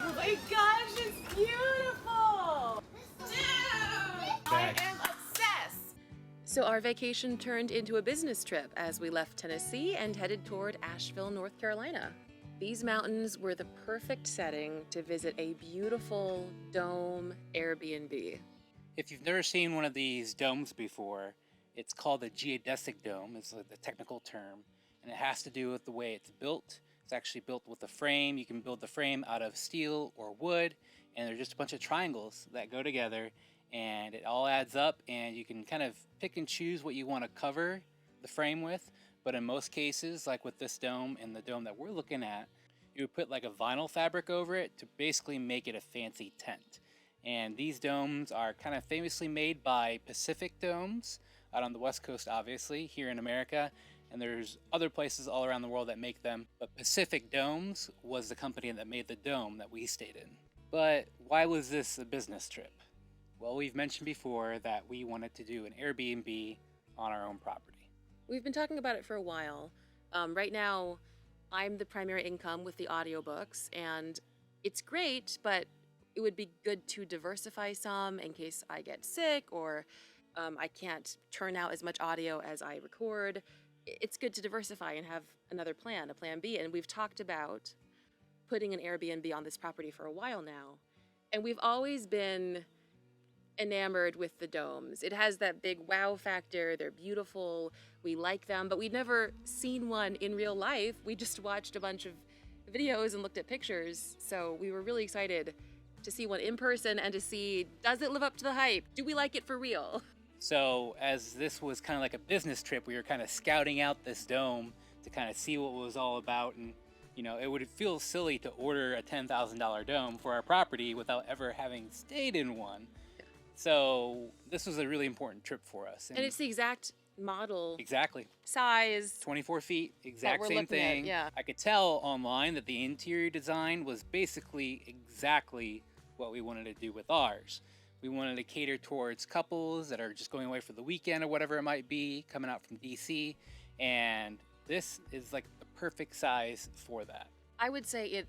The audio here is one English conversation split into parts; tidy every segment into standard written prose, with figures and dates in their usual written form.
Oh my gosh, it's beautiful! Dude! I am obsessed! So our vacation turned into a business trip as we left Tennessee and headed toward Asheville, North Carolina. These mountains were the perfect setting to visit a beautiful dome Airbnb. If you've never seen one of these domes before, it's called a geodesic dome, is the technical term, and it has to do with the way it's built. It's actually built with a frame. You can build the frame out of steel or wood, and they're just a bunch of triangles that go together, and it all adds up, and you can kind of pick and choose what you want to cover the frame with. But in most cases, like with this dome and the dome that we're looking at, you would put like a vinyl fabric over it to basically make it a fancy tent. And these domes are kind of famously made by Pacific Domes out on the West Coast, obviously, here in America. And there's other places all around the world that make them. But Pacific Domes was the company that made the dome that we stayed in. But why was this a business trip? Well, we've mentioned before that we wanted to do an Airbnb on our own property. We've been talking about it for a while. Right now, I'm the primary income with the audiobooks, and it's great, but it would be good to diversify some in case I get sick or I can't turn out as much audio as I record. It's good to diversify and have another plan, a plan B. And we've talked about putting an Airbnb on this property for a while now. And we've always been enamored with the domes. It has that big wow factor. They're beautiful. We like them, but we'd never seen one in real life. We just watched a bunch of videos and looked at pictures. So we were really excited to see one in person and to see, does it live up to the hype? Do we like it for real? So as this was kind of like a business trip, we were kind of scouting out this dome to kind of see what it was all about. And, you know, it would feel silly to order a $10,000 dome for our property without ever having stayed in one. So this was a really important trip for us. And it's the exact model. Exactly. Size. 24 feet, exact same looking thing. at, yeah. I could tell online that the interior design was basically exactly what we wanted to do with ours. We wanted to cater towards couples that are just going away for the weekend or whatever it might be, coming out from DC. And this is like the perfect size for that. I would say it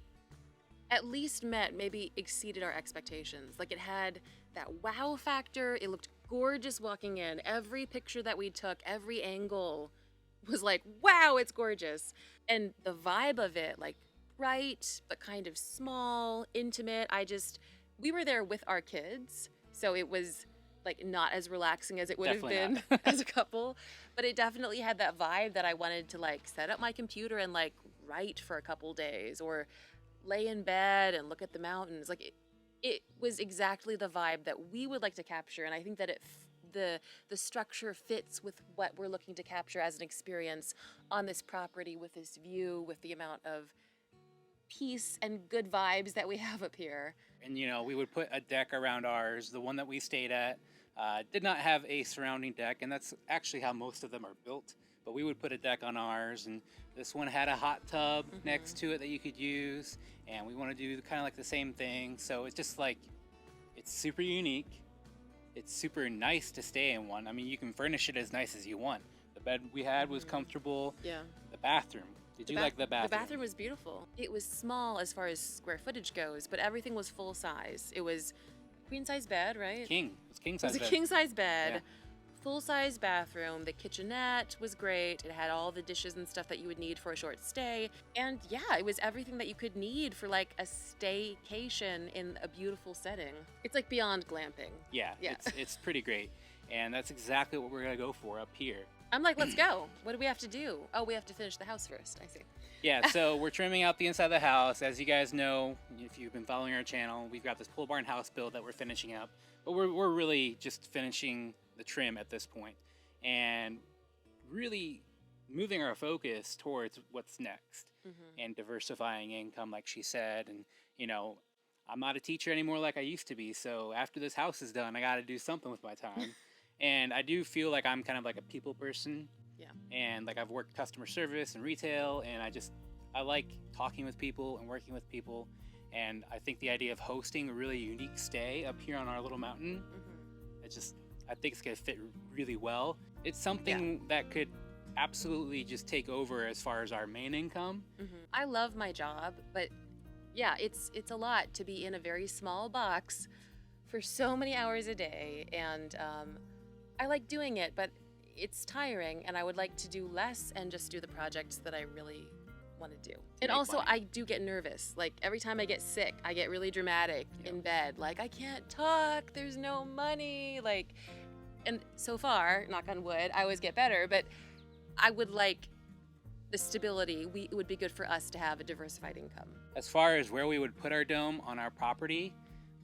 at least met, maybe exceeded our expectations. Like it had that wow factor. It looked gorgeous walking in. Every picture that we took, every angle was like, wow, it's gorgeous. And the vibe of it, like bright, but kind of small, intimate. We were there with our kids. So it was like not as relaxing as it would Definitely have been as a couple, but it definitely had that vibe that I wanted to like set up my computer and like write for a couple days or lay in bed and look at the mountains. Like it was exactly the vibe that we would like to capture. And I think that the structure fits with what we're looking to capture as an experience on this property with this view, with the amount of peace and good vibes that we have up here. And, you know, we would put a deck around ours. The one that we stayed at did not have a surrounding deck, and that's actually how most of them are built. But we would put a deck on ours, and this one had a hot tub next to it that you could use, and we want to do kind of like the same thing. So it's just like, it's super unique. It's super nice to stay in one. I mean, you can furnish it as nice as you want. The bed we had was comfortable. Yeah. The bathroom. Did you like the bathroom? The bathroom was beautiful. It was small as far as square footage goes, but everything was full size. It was a queen size bed, right? King. It was king size bed. It was a king size bed. Yeah. Full size bathroom. The kitchenette was great. It had all the dishes and stuff that you would need for a short stay. And yeah, it was everything that you could need for like a staycation in a beautiful setting. It's like beyond glamping. Yeah. It's pretty great. And that's exactly what we're going to go for up here. I'm like, let's go. What do we have to do? Oh, we have to finish the house first. I see. Yeah, so we're trimming out the inside of the house. As you guys know, if you've been following our channel, we've got this pole barn house build that we're finishing up. But we're really just finishing the trim at this point and really moving our focus towards what's next and diversifying income, like she said. And, you know, I'm not a teacher anymore like I used to be. So after this house is done, I got to do something with my time. And I do feel like I'm kind of like a people person. Yeah. And like I've worked customer service and retail, and I like talking with people and working with people. And I think the idea of hosting a really unique stay up here on our little mountain, I think it's going to fit really well. It's something that could absolutely just take over as far as our main income. I love my job, but yeah, it's a lot to be in a very small box for so many hours a day, and I like doing it, but it's tiring, and I would like to do less and just do the projects that I really want to do. And make also, money. I do get nervous. Like every time I get sick, I get really dramatic in bed. Like I can't talk. There's no money. Like, and so far, knock on wood, I always get better. But I would like the stability. It would be good for us to have a diversified income. As far as where we would put our dome on our property,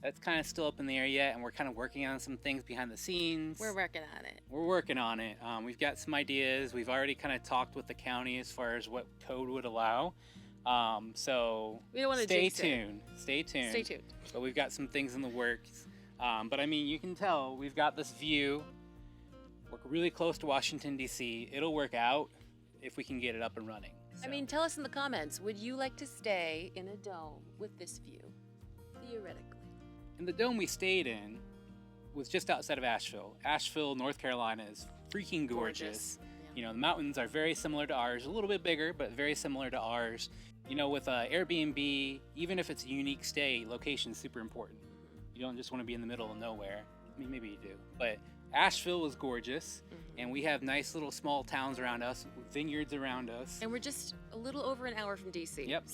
that's kind of still up in the air yet, and we're kind of working on some things behind the scenes. We're working on it. We're working on it. We've got some ideas. We've already kind of talked with the county as far as what code would allow. So We don't want to stay jinx it. tuned. Stay tuned. Stay tuned. But we've got some things in the works. But I mean, you can tell we've got this view. We're really close to Washington, D.C. It'll work out if we can get it up and running. I mean, tell us in the comments, would you like to stay in a dome with this view? Theoretically. And the dome we stayed in was just outside of Asheville. Asheville, North Carolina is freaking gorgeous. Yeah. You know, the mountains are very similar to ours, a little bit bigger, but very similar to ours. You know, with Airbnb, even if it's a unique stay, location is super important. You don't just want to be in the middle of nowhere. I mean, maybe you do. But Asheville was gorgeous, and we have nice little small towns around us, vineyards around us. And we're just a little over an hour from DC. Yep.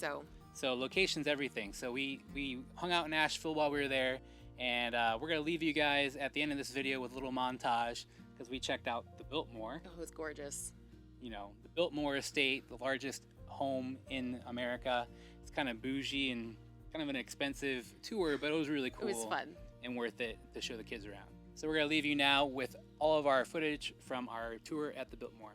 So location's everything. So we hung out in Asheville while we were there, and we're going to leave you guys at the end of this video with a little montage because we checked out the Biltmore. Oh, it was gorgeous. You know, the Biltmore Estate, the largest home in America. It's kind of bougie and kind of an expensive tour, but it was really cool. It was fun. And worth it to show the kids around. So we're going to leave you now with all of our footage from our tour at the Biltmore.